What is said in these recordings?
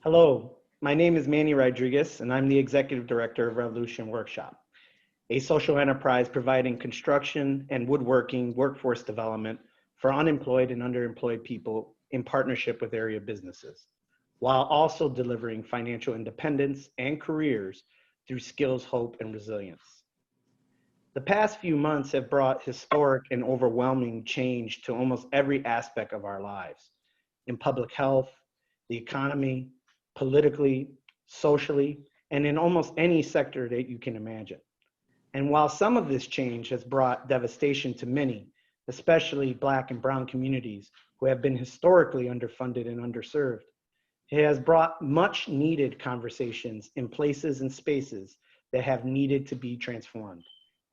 Hello, my name is Manny Rodriguez, and I'm the Executive Director of Revolution Workshop, a social enterprise providing construction and woodworking workforce development for unemployed and underemployed people in partnership with area businesses, while also delivering financial independence and careers through skills, hope, and resilience. The past few months have brought historic and overwhelming change to almost every aspect of our lives, in public health, the economy, politically, socially, and in almost any sector that you can imagine. And while some of this change has brought devastation to many, especially Black and Brown communities who have been historically underfunded and underserved, it has brought much needed conversations in places and spaces that have needed to be transformed.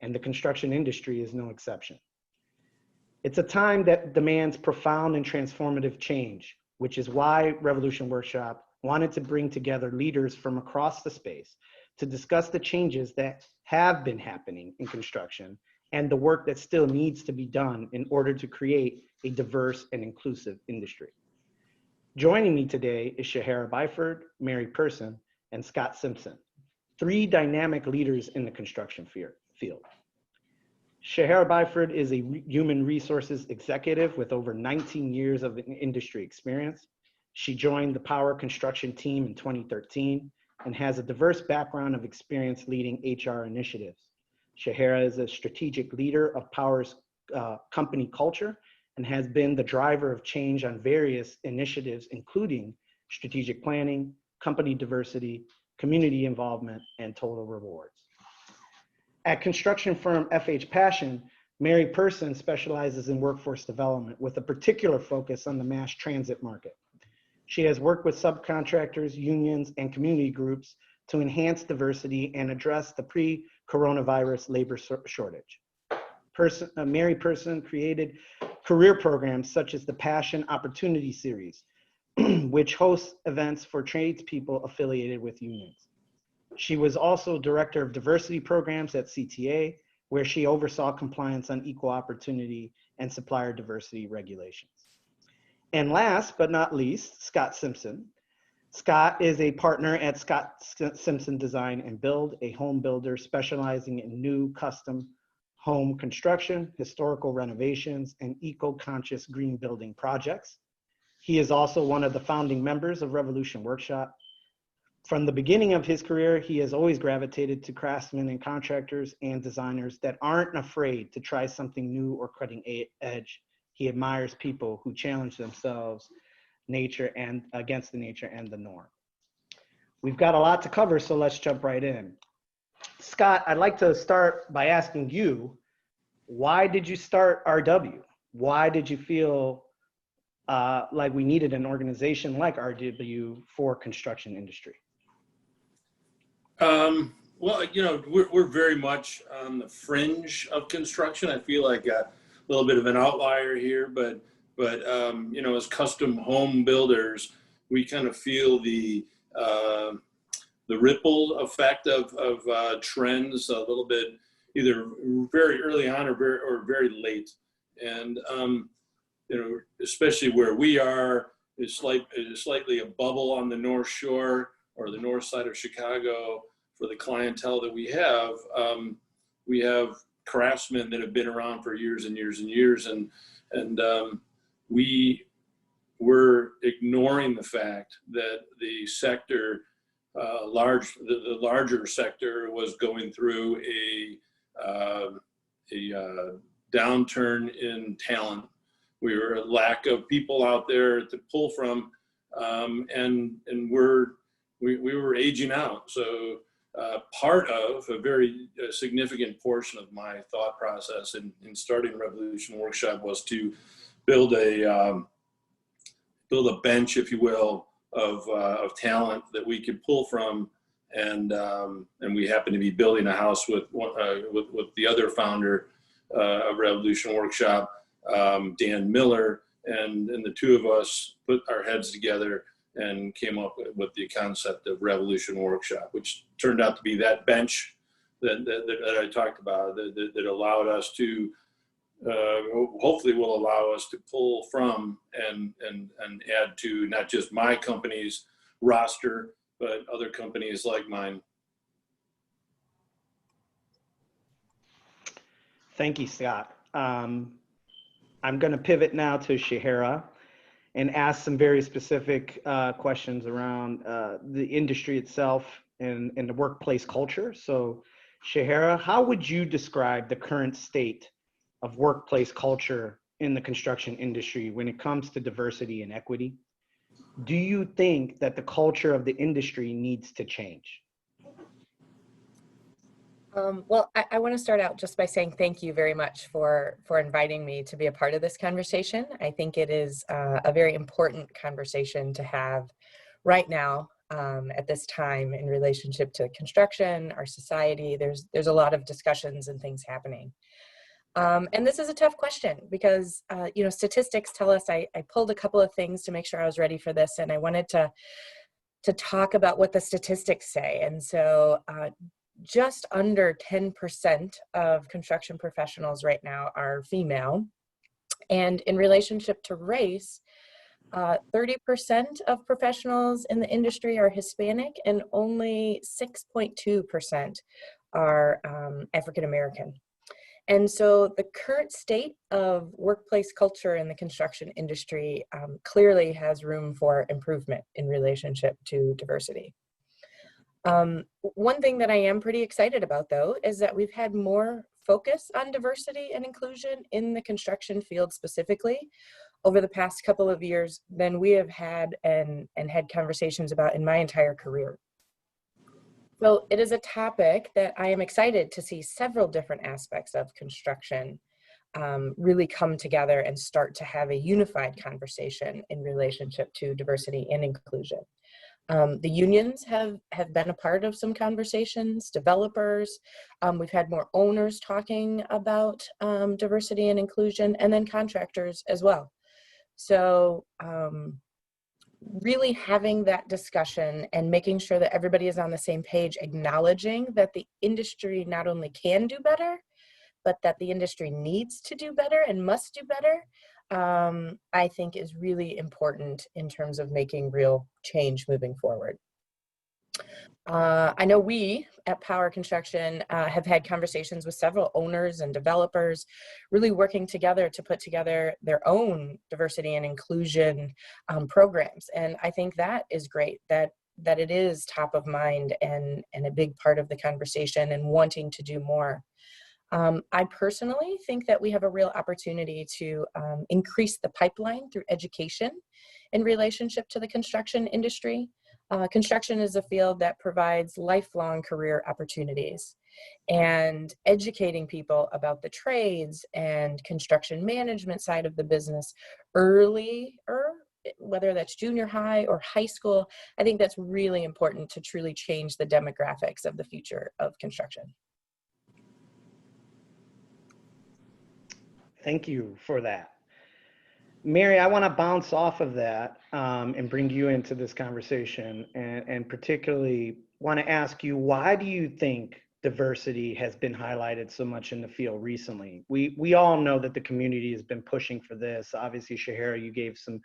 And the construction industry is no exception. It's a time that demands profound and transformative change, which is why Revolution Workshop wanted to bring together leaders from across the space to discuss the changes that have been happening in construction and the work that still needs to be done in order to create a diverse and inclusive industry. Joining me today is Shahara Byford, Mary Person, and Scott Simpson, three dynamic leaders in the construction field. Shahara Byford is a human resources executive with over 19 years of industry experience. She joined the Power construction team in 2013 and has a diverse background of experience leading HR initiatives. Shahara is a strategic leader of Power's company culture and has been the driver of change on various initiatives, including strategic planning, company diversity, community involvement, and total rewards. At construction firm FH Paschen, Mary Person specializes in workforce development with a particular focus on the mass transit market. She has worked with subcontractors, unions, and community groups to enhance diversity and address the pre-coronavirus labor shortage. Mary Person created career programs such as the Paschen Opportunity Series, which hosts events for tradespeople affiliated with unions. She was also director of diversity programs at CTA, where she oversaw compliance on equal opportunity and supplier diversity regulations. And last but not least, Scott Simpson. Scott is a partner at Scott Simpson Design and Build, a home builder specializing in new custom home construction, historical renovations, and eco-conscious green building projects. He is also one of the founding members of Revolution Workshop. From the beginning of his career, he has always gravitated to craftsmen and contractors and designers that aren't afraid to try something new or cutting edge. He admires people who challenge themselves, nature and against the nature and the norm. We've got a lot to cover, so let's jump right in. Scott, I'd like to start by asking you, why did you start RW? Why did you feel like we needed an organization like RW for construction industry? Well, you know, we're very much on the fringe of construction. I feel like a little bit of an outlier here, but you know, as custom home builders, we kind of feel the ripple effect of trends a little bit, either very early on or very late. And you know, especially where we are is slightly a bubble on the North Shore or the north side of Chicago. For the clientele that we have craftsmen that have been around for years and years and years, and we were ignoring the fact that the sector, the larger sector, was going through a downturn in talent. We were a lack of people out there to pull from, and we were aging out. So part of a very significant portion of my thought process in starting Revolution Workshop was to build a bench, if you will, of talent that we could pull from, and we happen to be building a house with the other founder of Revolution Workshop, Dan Miller, and the two of us put our heads together and came up with the concept of Revolution Workshop, which turned out to be that bench that I talked about, that allowed us to, hopefully will allow us to pull from and add to not just my company's roster, but other companies like mine. Thank you, Scott. I'm going to pivot now to Shahara and ask some very specific questions around the industry itself and the workplace culture. So, Shahara, how would you describe the current state of workplace culture in the construction industry when it comes to diversity and equity? Do you think that the culture of the industry needs to change? Well, I want to start out just by saying thank you very much for inviting me to be a part of this conversation. I think it is a very important conversation to have right now at this time in relationship to construction, our society. There's a lot of discussions and things happening. And this is a tough question because, statistics tell us, I pulled a couple of things to make sure I was ready for this, and I wanted to talk about what the statistics say. And so just under 10% of construction professionals right now are female. And in relationship to race, 30% of professionals in the industry are Hispanic and only 6.2% are African American. And so the current state of workplace culture in the construction industry clearly has room for improvement in relationship to diversity. One thing that I am pretty excited about, though, is that we've had more focus on diversity and inclusion in the construction field specifically over the past couple of years than we have had and had conversations about in my entire career. So it is a topic that I am excited to see several different aspects of construction really come together and start to have a unified conversation in relationship to diversity and inclusion. The unions have been a part of some conversations, developers, we've had more owners talking about diversity and inclusion, and then contractors as well. So really having that discussion and making sure that everybody is on the same page, acknowledging that the industry not only can do better, but that the industry needs to do better and must do better, I think is really important in terms of making real change moving forward. I know we at Power Construction have had conversations with several owners and developers really working together to put together their own diversity and inclusion programs. And I think that is great, that it is top of mind and a big part of the conversation and wanting to do more. I personally think that we have a real opportunity to increase the pipeline through education in relationship to the construction industry. Construction is a field that provides lifelong career opportunities, and educating people about the trades and construction management side of the business earlier, whether that's junior high or high school, I think that's really important to truly change the demographics of the future of construction. Thank you for that. Mary, I want to bounce off of that and bring you into this conversation, and particularly want to ask you, why do you think diversity has been highlighted so much in the field recently? We all know that the community has been pushing for this. Obviously, Shahara, you gave some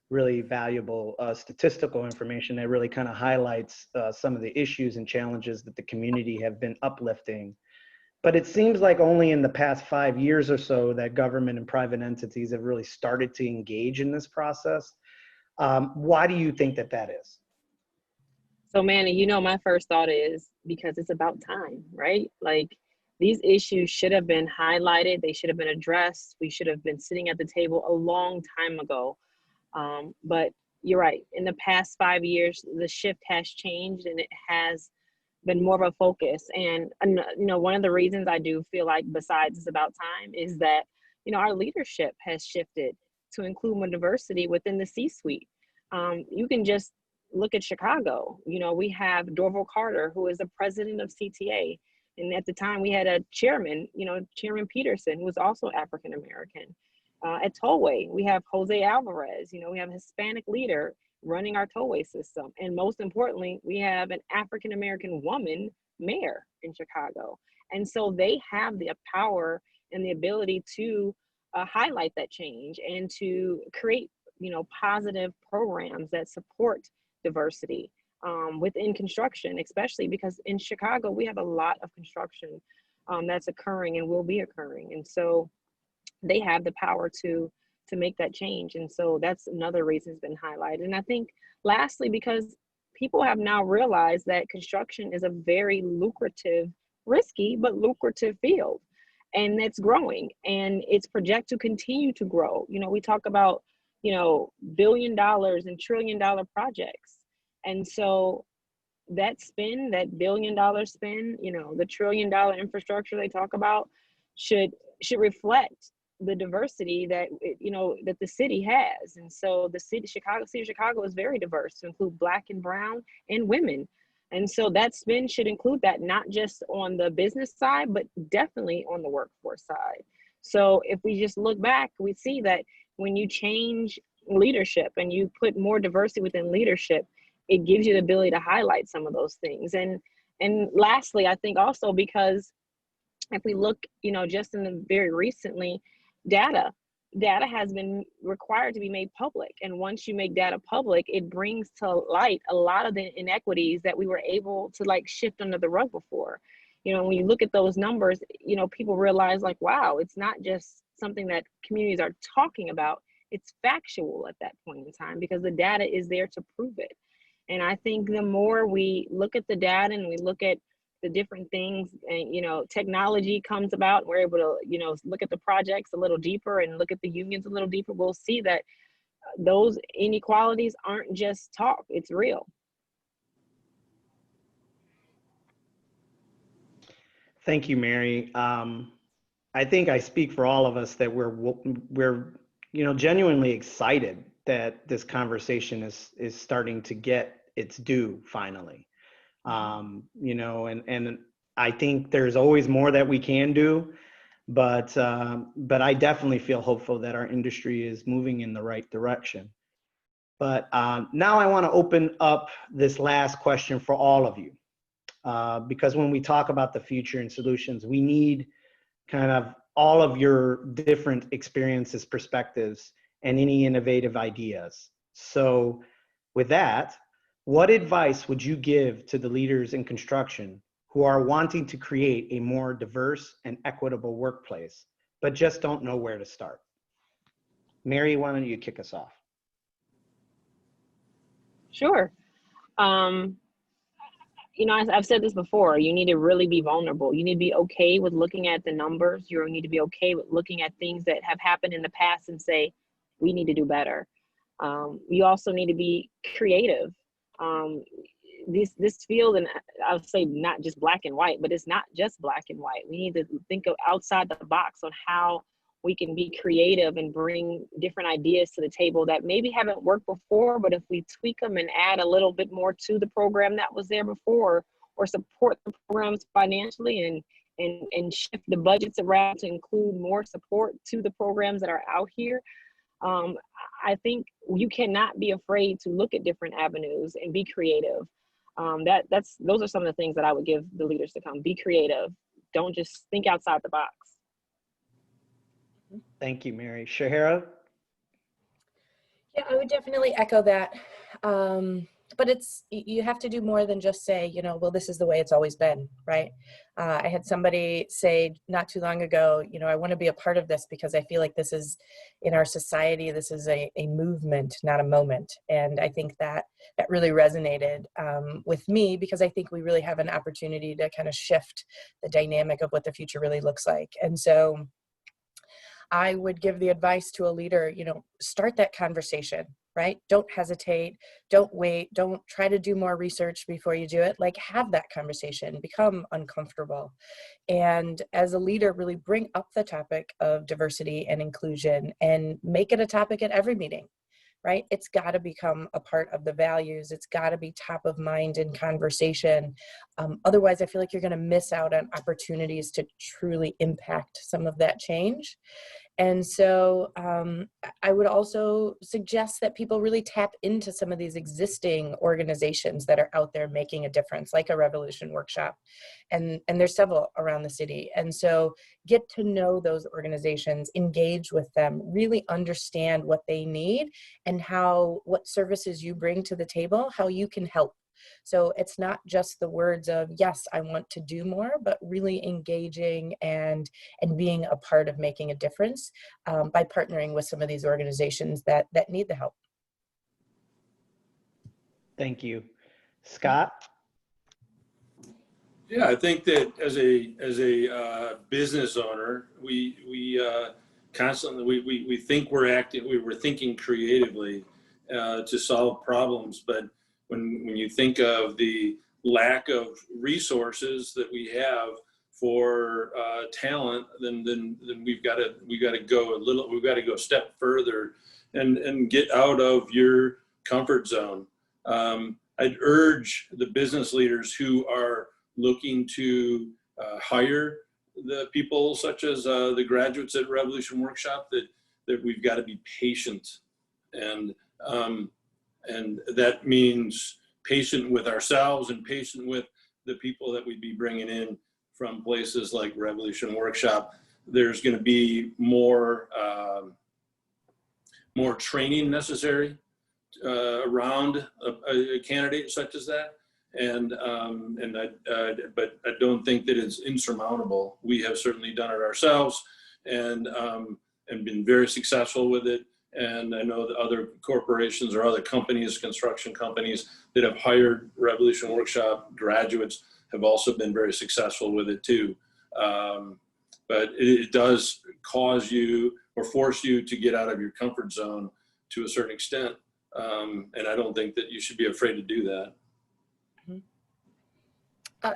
really valuable statistical information that really kind of highlights some of the issues and challenges that the community have been uplifting. But it seems like only in the past 5 years or so that government and private entities have really started to engage in this process. Why do you think that is? So Manny, my first thought is because it's about time, right? Like, these issues should have been highlighted. They should have been addressed. We should have been sitting at the table a long time ago. But you're right. In the past 5 years, the shift has changed, and it has been more of a focus. And one of the reasons I do feel like, besides it's about time, is that our leadership has shifted to include more diversity within the C-suite. You can just look at Chicago. We have Dorval Carter, who is the president of CTA, and at the time we had a chairman, Chairman Peterson, who was also African American. At Tollway, we have Jose Alvarez. We have a Hispanic leader running our tollway system. And most importantly, we have an African-American woman mayor in Chicago. And so they have the power and the ability to highlight that change and to create, positive programs that support diversity within construction, especially because in Chicago, we have a lot of construction that's occurring and will be occurring. And so they have the power to make that change. And so that's another reason it's been highlighted. And I think lastly, because people have now realized that construction is a very lucrative, risky, but lucrative field. And it's growing, and it's projected to continue to grow. You know, we talk about, you know, $1 billion and $1 trillion projects. And so that spend, that $1 billion spend, you know, the $1 trillion infrastructure they talk about should reflect the diversity that, you know, that the city has. And so the city of Chicago is very diverse, to include Black and brown and women. And so that spend should include that, not just on the business side, but definitely on the workforce side. So if we just look back, we see that when you change leadership and you put more diversity within leadership, it gives you the ability to highlight some of those things. And lastly, I think also because if we look, you know, just in the very recently, data has been required to be made public. And once you make data public, it brings to light a lot of the inequities that we were able to like shift under the rug before. You know, when you look at those numbers, you know, people realize like, wow, it's not just something that communities are talking about, it's factual at that point in time because the data is there to prove it. And I think the more we look at the data and we look at the different things, and, you know, technology comes about, and we're able to, you know, look at the projects a little deeper and look at the unions a little deeper, we'll see that those inequalities aren't just talk, it's real. Thank you, Mary. I think I speak for all of us that we're you know, genuinely excited that this conversation is starting to get its due finally. You know, and I think there's always more that we can do, but I definitely feel hopeful that our industry is moving in the right direction. But now I want to open up this last question for all of you, because when we talk about the future and solutions, we need kind of all of your different experiences, perspectives, and any innovative ideas. So with that, what advice would you give to the leaders in construction who are wanting to create a more diverse and equitable workplace, but just don't know where to start? Mary, why don't you kick us off? Sure. You know, I've said this before, you need to really be vulnerable. You need to be okay with looking at the numbers. You need to be okay with looking at things that have happened in the past and say, we need to do better. You also need to be creative. This field, and I would say not just black and white, but it's not just black and white. We need to think of outside the box on how we can be creative and bring different ideas to the table that maybe haven't worked before, but if we tweak them and add a little bit more to the program that was there before, or support the programs financially and shift the budgets around to include more support to the programs that are out here, I think you cannot be afraid to look at different avenues and be creative. Those are some of the things that I would give the leaders to come. Be creative. Don't just think outside the box. Thank you, Mary. Shahara? Yeah, I would definitely echo that. But you have to do more than just say, you know, well, this is the way it's always been, right? I had somebody say not too long ago, you know, I want to be a part of this because I feel like this is in our society, this is a movement, not a moment. And I think that really resonated with me because I think we really have an opportunity to kind of shift the dynamic of what the future really looks like. And so I would give the advice to a leader, you know, start that conversation, right? Don't hesitate, don't wait, don't try to do more research before you do it. Like, have that conversation, become uncomfortable. And as a leader, really bring up the topic of diversity and inclusion and make it a topic at every meeting, right? It's got to become a part of the values. It's got to be top of mind in conversation. Otherwise, I feel like you're going to miss out on opportunities to truly impact some of that change. And so I would also suggest that people really tap into some of these existing organizations that are out there making a difference, like a Revolution Workshop. And there's several around the city. And so get to know those organizations, engage with them, really understand what they need and what services you bring to the table, how you can help. So it's not just the words of, yes, I want to do more, but really engaging and being a part of making a difference by partnering with some of these organizations that need the help. Thank you. Scott? Yeah, I think that as a business owner, we constantly we think we're thinking creatively to solve problems, but when you think of the lack of resources that we have for talent, then we've got to go a step further and get out of your comfort zone. I'd urge the business leaders who are looking to hire the people such as the graduates at Revolution Workshop that we've got to be patient, and that means patient with ourselves and patient with the people that we'd be bringing in from places like Revolution Workshop. There's going to be more training necessary around a candidate such as that. But I don't think that it's insurmountable. We have certainly done it ourselves and been very successful with it. And I know that other corporations or other companies, construction companies that have hired Revolution Workshop graduates have also been very successful with it too. But it does cause you or force you to get out of your comfort zone to a certain extent. And I don't think that you should be afraid to do that.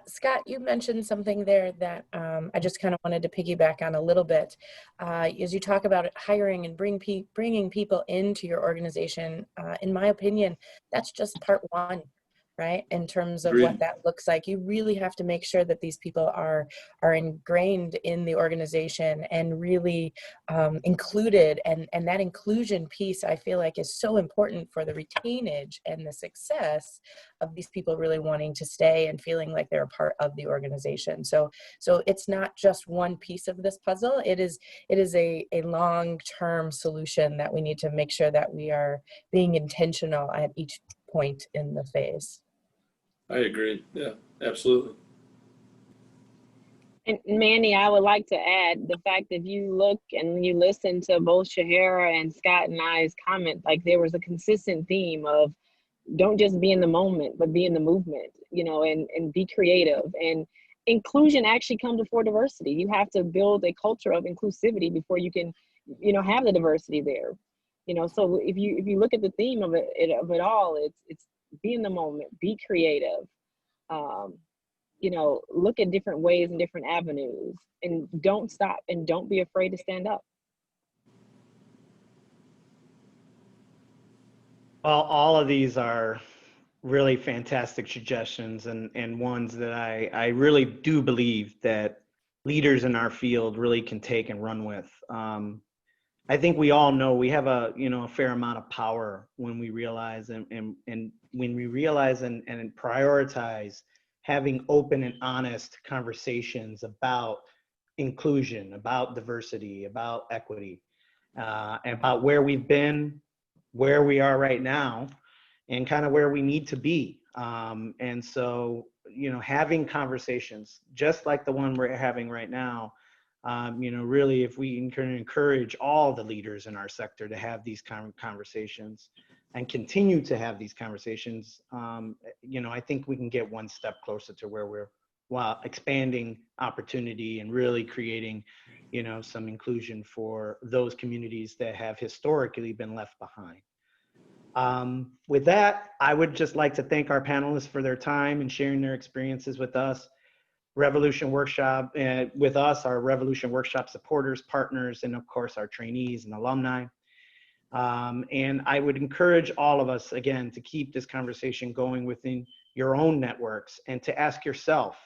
Scott, you mentioned something there that I just kind of wanted to piggyback on a little bit. As you talk about hiring and bringing people into your organization, in my opinion, that's just part one, right? In terms of what that looks like, you really have to make sure that these people are ingrained in the organization and really included. And that inclusion piece, I feel like, is so important for the retainage and the success of these people really wanting to stay and feeling like they're a part of the organization. So it's not just one piece of this puzzle. It is a long-term solution that we need to make sure that we are being intentional at each point in the phase. I agree. Yeah, absolutely. And Manny, I would like to add the fact that if you look and you listen to both Shahara and Scott and I's comment, like there was a consistent theme of don't just be in the moment, but be in the movement, and be creative. And inclusion actually comes before diversity. You have to build a culture of inclusivity before you can, have the diversity there. So if you look at the theme of it all, it's be in the moment, be creative, look at different ways and different avenues, and don't stop and don't be afraid to stand up. Well, all of these are really fantastic suggestions and ones that I really do believe that leaders in our field really can take and run with. I think we all know we have a fair amount of power when we realize and when we realize and prioritize having open and honest conversations about inclusion, about diversity, about equity, about where we've been, where we are right now, and kind of where we need to be. And so, having conversations just like the one we're having right now, really, if we can encourage all the leaders in our sector to have these conversations and continue to have these conversations, I think we can get one step closer to where we're, while expanding opportunity and really creating, some inclusion for those communities that have historically been left behind. With that, I would just like to thank our panelists for their time and sharing their experiences with us. Revolution Workshop, with us, our Revolution Workshop supporters, partners, and of course our trainees and alumni. And I would encourage all of us, again, to keep this conversation going within your own networks and to ask yourself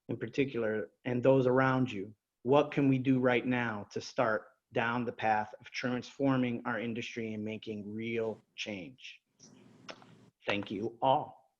in particular and those around you, what can we do right now to start down the path of transforming our industry and making real change. Thank you all.